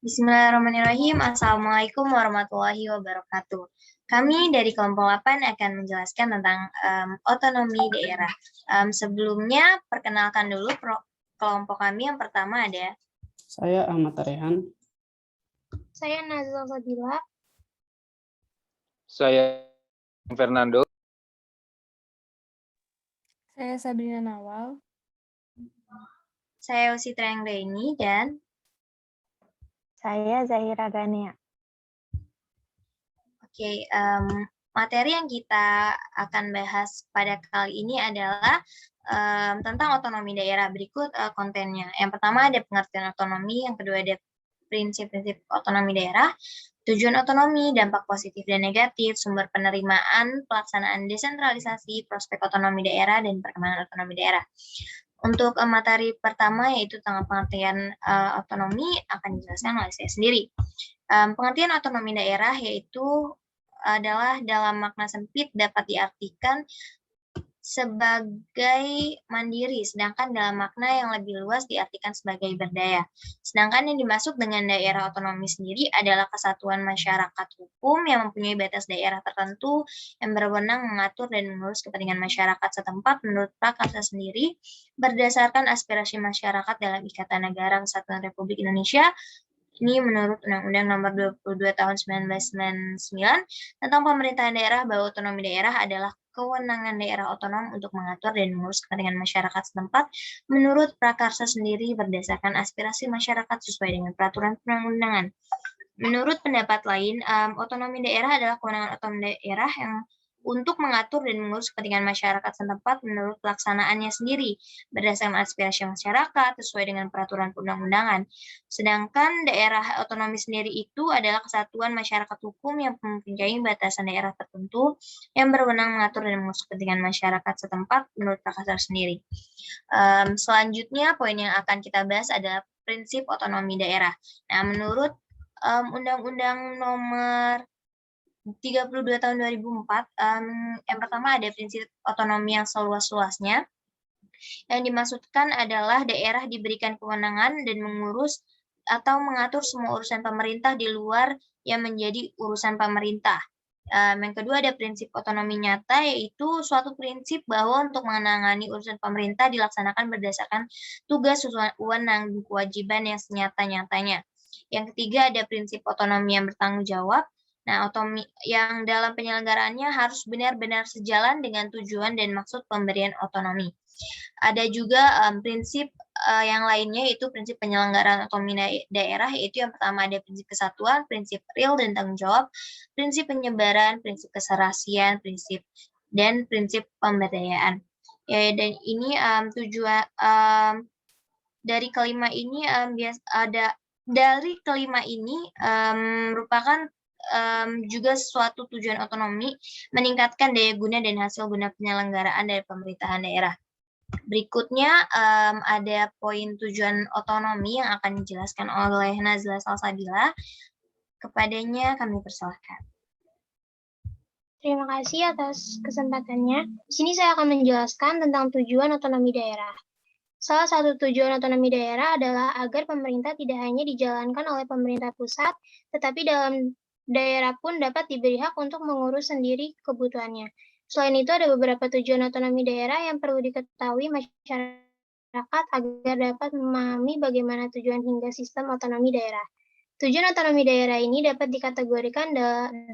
Bismillahirrahmanirrahim. Assalamualaikum warahmatullahi wabarakatuh. Kami dari kelompok 8 akan menjelaskan tentang otonomi daerah. Sebelumnya, perkenalkan dulu kelompok kami. Yang pertama ada Saya Ahmad Tarehan. Saya Nazla Fadila. Saya Fernando. Saya Sabrina Nawal. saya Usi Trianggraini dan Saya Zahira Gania. Oke, materi yang kita akan bahas pada kali ini adalah tentang otonomi daerah. Berikut kontennya. Yang pertama ada pengertian otonomi, yang kedua ada prinsip-prinsip otonomi daerah, tujuan otonomi, dampak positif dan negatif, sumber penerimaan, pelaksanaan desentralisasi, prospek otonomi daerah, dan perkembangan otonomi daerah. Untuk materi pertama yaitu tentang pengertian otonomi akan dijelaskan oleh saya sendiri. Pengertian otonomi daerah yaitu adalah dalam makna sempit dapat diartikan sebagai mandiri, sedangkan dalam makna yang lebih luas diartikan sebagai berdaya. Sedangkan yang dimaksud dengan daerah otonomi sendiri adalah kesatuan masyarakat hukum yang mempunyai batas daerah tertentu yang berwenang mengatur dan mengurus kepentingan masyarakat setempat menurut prakarsa sendiri berdasarkan aspirasi masyarakat dalam Ikatan Negara Kesatuan Republik Indonesia. Ini menurut Undang-Undang Nomor 22 Tahun 1999 tentang pemerintahan daerah, bahwa otonomi daerah adalah kewenangan daerah otonom untuk mengatur dan mengurus kepentingan masyarakat setempat menurut prakarsa sendiri berdasarkan aspirasi masyarakat sesuai dengan peraturan perundang-undangan. Menurut pendapat lain, otonomi daerah adalah kewenangan otonom daerah yang untuk mengatur dan mengurus kepentingan masyarakat setempat menurut pelaksanaannya sendiri berdasarkan aspirasi masyarakat sesuai dengan peraturan perundang-undangan. Sedangkan daerah otonomi sendiri itu adalah kesatuan masyarakat hukum yang mempunyai batasan daerah tertentu yang berwenang mengatur dan mengurus kepentingan masyarakat setempat menurut prakarsa sendiri. Selanjutnya, poin yang akan kita bahas adalah prinsip otonomi daerah. Nah, menurut Undang-Undang Nomor 32 tahun 2004, yang pertama ada prinsip otonomi yang seluas-luasnya. Yang dimaksudkan adalah daerah diberikan kewenangan dan mengurus atau mengatur semua urusan pemerintah di luar yang menjadi urusan pemerintah. Yang kedua ada prinsip otonomi nyata, yaitu suatu prinsip bahwa untuk menangani urusan pemerintah dilaksanakan berdasarkan tugas, wewenang, dan kewajiban yang senyata-nyatanya. Yang ketiga ada prinsip otonomi yang bertanggung jawab. Nah, otonomi yang dalam penyelenggaraannya harus benar-benar sejalan dengan tujuan dan maksud pemberian otonomi. Ada juga prinsip yang lainnya, yaitu prinsip penyelenggaraan otonomi daerah, yaitu yang pertama ada prinsip kesatuan, prinsip real dan tanggung jawab, prinsip penyebaran, prinsip keserasian, prinsip pemberdayaan. Ya, dan ini tujuan dari kelima ini merupakan juga suatu tujuan otonomi meningkatkan daya guna dan hasil guna penyelenggaraan dari pemerintahan daerah. Berikutnya ada poin tujuan otonomi yang akan dijelaskan oleh Nazla Salsabila. Kepadanya kami persilahkan. Terima kasih atas kesempatannya. Di sini saya akan menjelaskan tentang tujuan otonomi daerah. Salah satu tujuan otonomi daerah adalah agar pemerintah tidak hanya dijalankan oleh pemerintah pusat, tetapi dalam daerah pun dapat diberi hak untuk mengurus sendiri kebutuhannya. Selain itu, ada beberapa tujuan otonomi daerah yang perlu diketahui masyarakat agar dapat memahami bagaimana tujuan hingga sistem otonomi daerah. Tujuan otonomi daerah ini dapat dikategorikan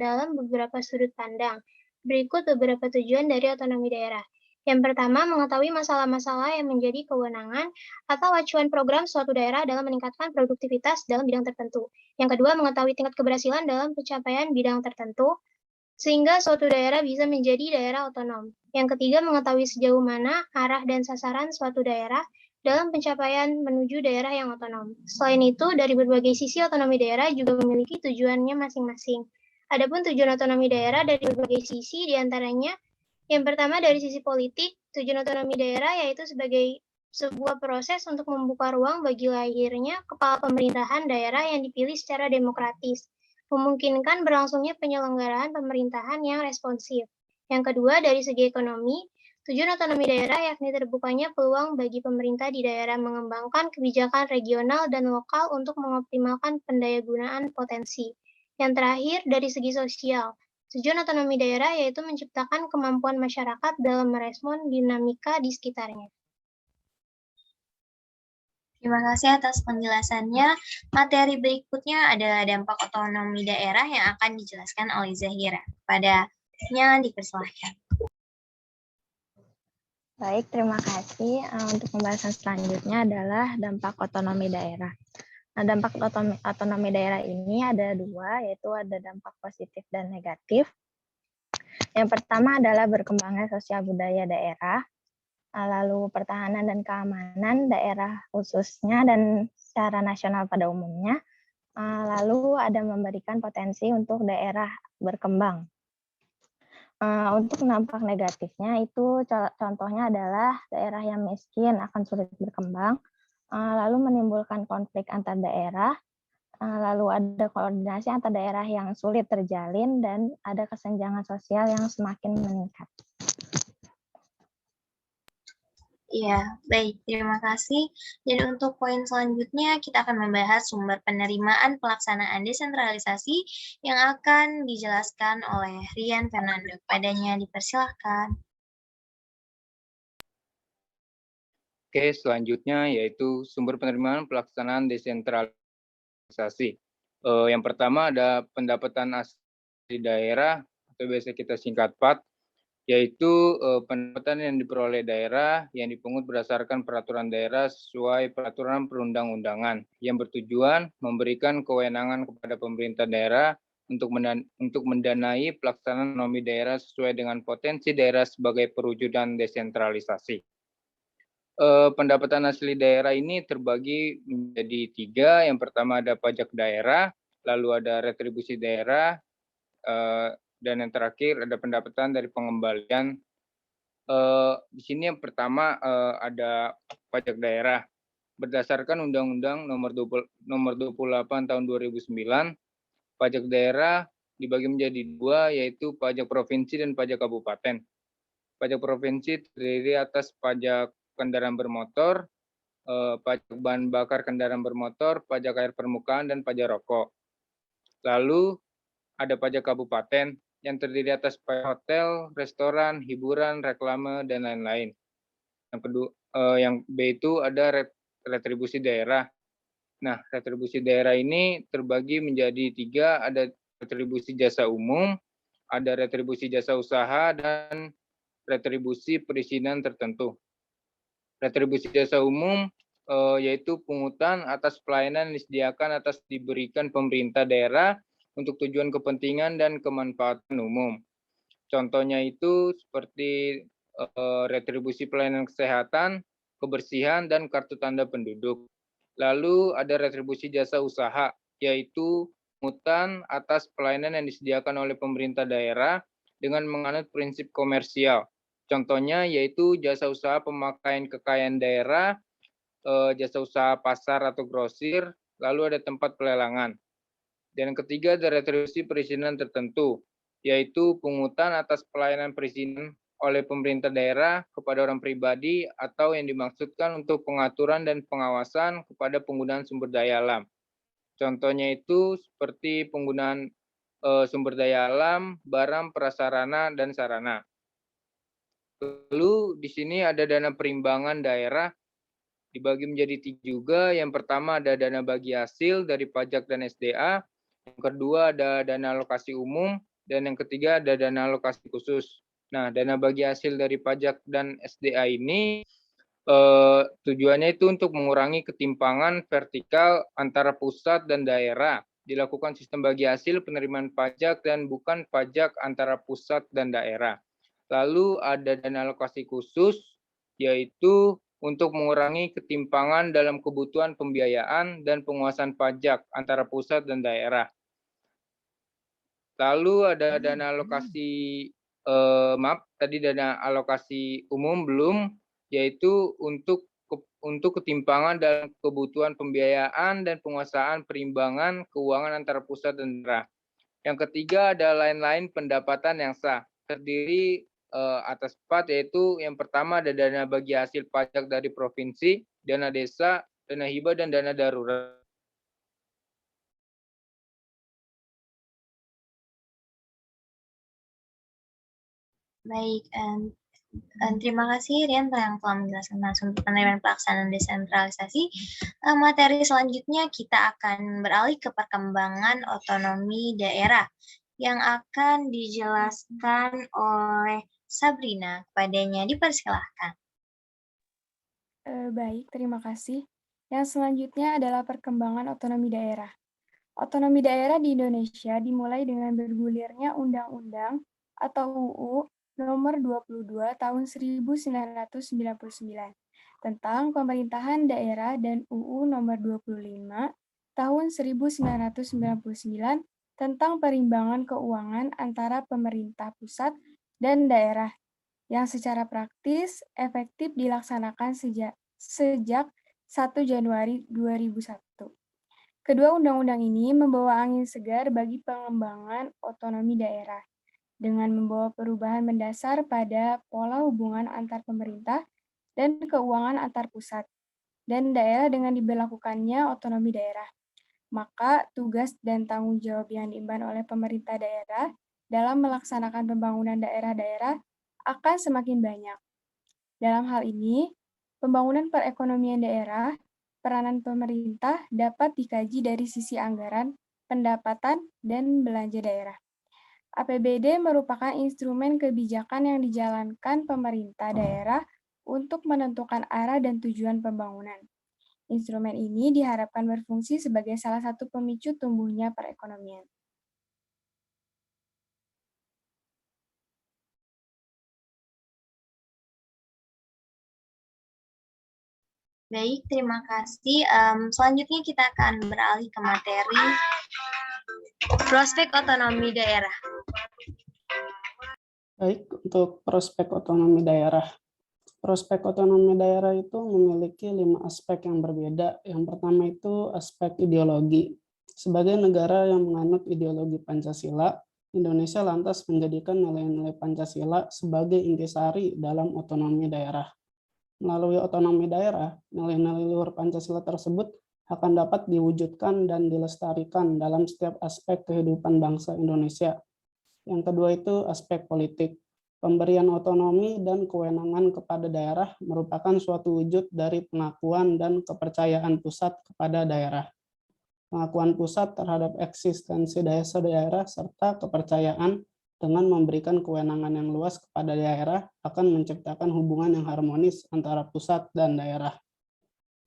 dalam beberapa sudut pandang. Berikut beberapa tujuan dari otonomi daerah. Yang pertama, mengetahui masalah-masalah yang menjadi kewenangan atau acuan program suatu daerah dalam meningkatkan produktivitas dalam bidang tertentu. Yang kedua, mengetahui tingkat keberhasilan dalam pencapaian bidang tertentu, sehingga suatu daerah bisa menjadi daerah otonom. Yang ketiga, mengetahui sejauh mana arah dan sasaran suatu daerah dalam pencapaian menuju daerah yang otonom. Selain itu, dari berbagai sisi otonomi daerah juga memiliki tujuannya masing-masing. Adapun tujuan otonomi daerah dari berbagai sisi, diantaranya yang pertama dari sisi politik, tujuan otonomi daerah yaitu sebagai sebuah proses untuk membuka ruang bagi lahirnya kepala pemerintahan daerah yang dipilih secara demokratis, memungkinkan berlangsungnya penyelenggaraan pemerintahan yang responsif. Yang kedua, dari segi ekonomi, Tujuan otonomi daerah yakni terbukanya peluang bagi pemerintah di daerah mengembangkan kebijakan regional dan lokal untuk mengoptimalkan pendayagunaan potensi. Yang terakhir, dari segi sosial, tujuan otonomi daerah yaitu menciptakan kemampuan masyarakat dalam merespon dinamika di sekitarnya. Terima kasih atas penjelasannya. Materi berikutnya adalah dampak otonomi daerah yang akan dijelaskan oleh Zahira. Padanya dipersilahkan. Baik, terima kasih. Untuk pembahasan selanjutnya adalah dampak otonomi daerah. Nah, dampak otonomi daerah ini ada dua, yaitu ada dampak positif dan negatif. Yang pertama adalah berkembangnya sosial budaya daerah, lalu pertahanan dan keamanan daerah khususnya dan secara nasional pada umumnya, lalu ada memberikan potensi untuk daerah berkembang. Untuk dampak negatifnya itu contohnya adalah daerah yang miskin akan sulit berkembang, lalu menimbulkan konflik antar daerah, lalu ada koordinasi antar daerah yang sulit terjalin, dan ada kesenjangan sosial yang semakin meningkat. Ya, baik. Terima kasih. Dan untuk poin selanjutnya, kita akan membahas sumber penerimaan pelaksanaan desentralisasi yang akan dijelaskan oleh Rian Fernando. Padanya dipersilahkan. Oke, selanjutnya yaitu sumber penerimaan pelaksanaan desentralisasi. Yang pertama ada pendapatan asli daerah, atau biasa kita singkat PAT, yaitu pendapatan yang diperoleh daerah yang dipungut berdasarkan peraturan daerah sesuai peraturan perundang-undangan yang bertujuan memberikan kewenangan kepada pemerintah daerah untuk mendanai pelaksanaan otonomi daerah sesuai dengan potensi daerah sebagai perwujudan desentralisasi. Pendapatan asli daerah ini terbagi menjadi tiga. Yang pertama ada pajak daerah, lalu ada retribusi daerah, dan yang terakhir ada pendapatan dari pengembalian. Di sini yang pertama ada pajak daerah. Berdasarkan Undang-Undang Nomor 28 Tahun 2009, pajak daerah dibagi menjadi dua, yaitu pajak provinsi dan pajak kabupaten. Pajak provinsi terdiri atas pajak kendaraan bermotor, pajak bahan bakar kendaraan bermotor, pajak air permukaan, dan pajak rokok. Lalu ada pajak kabupaten yang terdiri atas pajak hotel, restoran, hiburan, reklame, dan lain-lain. Yang kedua, yang B itu ada retribusi daerah. Nah, retribusi daerah ini terbagi menjadi tiga, ada retribusi jasa umum, ada retribusi jasa usaha, dan retribusi perizinan tertentu. Retribusi jasa umum yaitu pungutan atas pelayanan yang disediakan atas diberikan pemerintah daerah untuk tujuan kepentingan dan kemanfaatan umum. Contohnya itu seperti retribusi pelayanan kesehatan, kebersihan, dan kartu tanda penduduk. Lalu ada retribusi jasa usaha, yaitu pungutan atas pelayanan yang disediakan oleh pemerintah daerah dengan menganut prinsip komersial. Contohnya yaitu jasa usaha pemakaian kekayaan daerah, jasa usaha pasar atau grosir, lalu ada tempat pelelangan. Dan yang ketiga ada retribusi perizinan tertentu, yaitu pungutan atas pelayanan perizinan oleh pemerintah daerah kepada orang pribadi atau yang dimaksudkan untuk pengaturan dan pengawasan kepada penggunaan sumber daya alam. Contohnya itu seperti penggunaan sumber daya alam, barang, prasarana, dan sarana. Lalu di sini ada dana perimbangan daerah dibagi menjadi tiga juga. Yang pertama ada dana bagi hasil dari pajak dan SDA. Yang kedua ada dana alokasi umum, dan yang ketiga ada dana alokasi khusus. Nah, dana bagi hasil dari pajak dan SDA ini tujuannya itu untuk mengurangi ketimpangan vertikal antara pusat dan daerah. Dilakukan sistem bagi hasil penerimaan pajak dan bukan pajak antara pusat dan daerah. Lalu ada dana alokasi khusus, yaitu untuk mengurangi ketimpangan dalam kebutuhan pembiayaan dan penguasaan pajak antara pusat dan daerah. Lalu ada dana alokasi, tadi dana alokasi umum belum, yaitu untuk ketimpangan dalam kebutuhan pembiayaan dan penguasaan perimbangan keuangan antara pusat dan daerah. Yang ketiga ada lain-lain pendapatan yang sah, terdiri atas 4, yaitu yang pertama ada dana bagi hasil pajak dari provinsi, dana desa, dana hibah, dan dana darurat. Baik, terima kasih Rian yang telah menjelaskan langsung penerimaan pelaksanaan desentralisasi. Materi selanjutnya kita akan beralih ke perkembangan otonomi daerah yang akan dijelaskan oleh Sabrina. Kepadanya dipersilahkan. Baik, terima kasih. Yang selanjutnya adalah perkembangan otonomi daerah. Otonomi daerah di Indonesia dimulai dengan bergulirnya Undang-Undang atau UU Nomor 22 Tahun 1999 tentang Pemerintahan Daerah dan UU Nomor 25 Tahun 1999 tentang perimbangan keuangan antara pemerintah pusat dan daerah yang secara praktis efektif dilaksanakan sejak 1 Januari 2001. Kedua undang-undang ini membawa angin segar bagi pengembangan otonomi daerah, dengan membawa perubahan mendasar pada pola hubungan antar pemerintah dan keuangan antar pusat dan daerah dengan diberlakukannya otonomi daerah. Maka tugas dan tanggung jawab yang diemban oleh pemerintah daerah dalam melaksanakan pembangunan daerah-daerah akan semakin banyak. Dalam hal ini, pembangunan perekonomian daerah, peranan pemerintah dapat dikaji dari sisi anggaran, pendapatan, dan belanja daerah. APBD merupakan instrumen kebijakan yang dijalankan pemerintah daerah untuk menentukan arah dan tujuan pembangunan. Instrumen ini diharapkan berfungsi sebagai salah satu pemicu tumbuhnya perekonomian. Baik, terima kasih. Selanjutnya kita akan beralih ke materi prospek otonomi daerah. Baik, untuk prospek otonomi daerah. Prospek otonomi daerah itu memiliki 5 aspek yang berbeda. Yang pertama itu aspek ideologi. Sebagai negara yang menganut ideologi Pancasila, Indonesia lantas menjadikan nilai-nilai Pancasila sebagai intisari dalam otonomi daerah. Melalui otonomi daerah, nilai-nilai luhur Pancasila tersebut akan dapat diwujudkan dan dilestarikan dalam setiap aspek kehidupan bangsa Indonesia. Yang kedua itu aspek politik. Pemberian otonomi dan kewenangan kepada daerah merupakan suatu wujud dari pengakuan dan kepercayaan pusat kepada daerah. Pengakuan pusat terhadap eksistensi daerah serta kepercayaan dengan memberikan kewenangan yang luas kepada daerah akan menciptakan hubungan yang harmonis antara pusat dan daerah.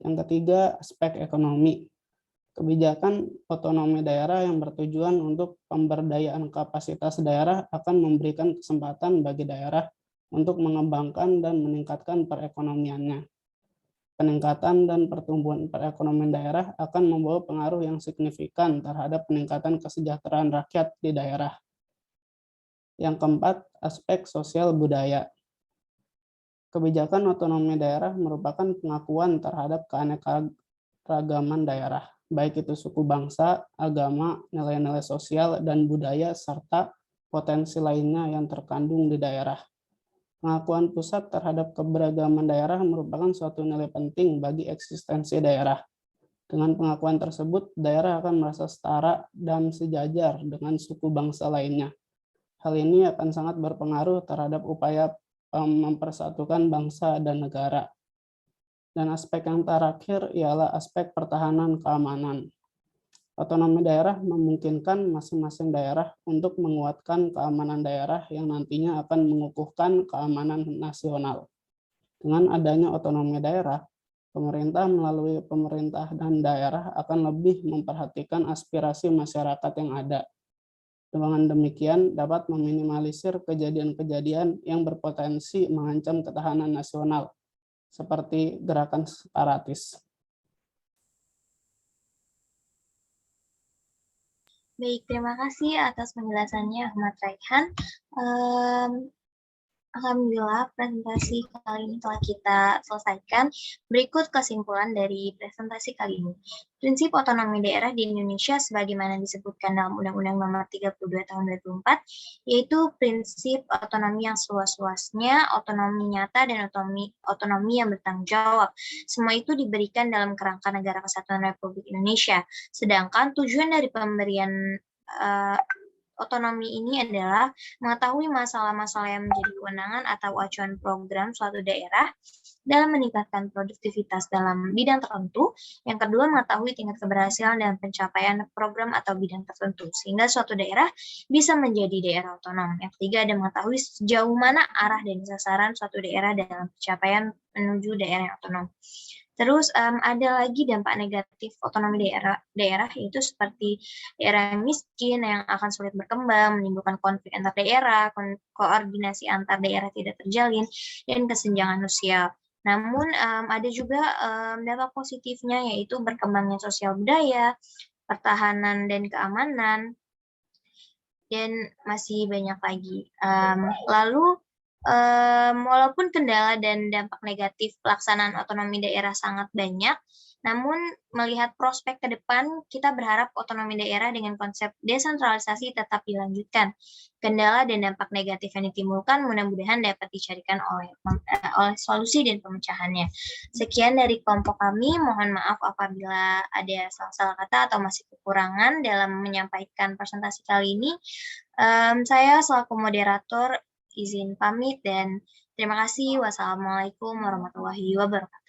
Yang ketiga, aspek ekonomi. Kebijakan otonomi daerah yang bertujuan untuk pemberdayaan kapasitas daerah akan memberikan kesempatan bagi daerah untuk mengembangkan dan meningkatkan perekonomiannya. Peningkatan dan pertumbuhan perekonomian daerah akan membawa pengaruh yang signifikan terhadap peningkatan kesejahteraan rakyat di daerah. Yang keempat, aspek sosial budaya. Kebijakan otonomi daerah merupakan pengakuan terhadap keanekaragaman daerah, baik itu suku bangsa, agama, nilai-nilai sosial, dan budaya, serta potensi lainnya yang terkandung di daerah. Pengakuan pusat terhadap keberagaman daerah merupakan suatu nilai penting bagi eksistensi daerah. Dengan pengakuan tersebut, daerah akan merasa setara dan sejajar dengan suku bangsa lainnya. Hal ini akan sangat berpengaruh terhadap upaya mempersatukan bangsa dan negara. Dan aspek yang terakhir ialah aspek pertahanan keamanan. Otonomi daerah memungkinkan masing-masing daerah untuk menguatkan keamanan daerah yang nantinya akan mengukuhkan keamanan nasional. Dengan adanya otonomi daerah, pemerintah melalui pemerintah dan daerah akan lebih memperhatikan aspirasi masyarakat yang ada. Dengan demikian dapat meminimalisir kejadian-kejadian yang berpotensi mengancam ketahanan nasional, seperti gerakan separatis. Baik, terima kasih atas penjelasannya Ahmad Raihan. Alhamdulillah, presentasi kali ini telah kita selesaikan. Berikut kesimpulan dari presentasi kali ini. Prinsip otonomi daerah di Indonesia sebagaimana disebutkan dalam Undang-Undang Nomor 32 Tahun 2004, yaitu prinsip otonomi yang seluas-luasnya, otonomi nyata, dan otonomi yang bertanggung jawab. Semua itu diberikan dalam kerangka Negara Kesatuan Republik Indonesia. Sedangkan tujuan dari pemberian otonomi ini adalah mengetahui masalah-masalah yang menjadi kewenangan atau acuan program suatu daerah dalam meningkatkan produktivitas dalam bidang tertentu. Yang kedua, mengetahui tingkat keberhasilan dan pencapaian program atau bidang tertentu, sehingga suatu daerah bisa menjadi daerah otonom. Yang ketiga, ada mengetahui sejauh mana arah dan sasaran suatu daerah dalam pencapaian menuju daerah yang otonom. Terus ada lagi dampak negatif otonomi daerah yaitu seperti daerah yang miskin yang akan sulit berkembang, menimbulkan konflik antar daerah, koordinasi antar daerah tidak terjalin, dan kesenjangan sosial. Namun ada juga dampak positifnya yaitu berkembangnya sosial budaya, pertahanan dan keamanan, dan masih banyak lagi. Lalu walaupun kendala dan dampak negatif pelaksanaan otonomi daerah sangat banyak, namun melihat prospek ke depan, kita berharap otonomi daerah dengan konsep desentralisasi tetap dilanjutkan. Kendala dan dampak negatif yang ditimbulkan mudah-mudahan dapat dicarikan oleh solusi dan pemecahannya. Sekian dari kelompok kami, mohon maaf apabila ada salah-salah kata atau masih kekurangan dalam menyampaikan presentasi kali ini. Saya selaku moderator izin pamit dan terima kasih. Wassalamualaikum warahmatullahi wabarakatuh.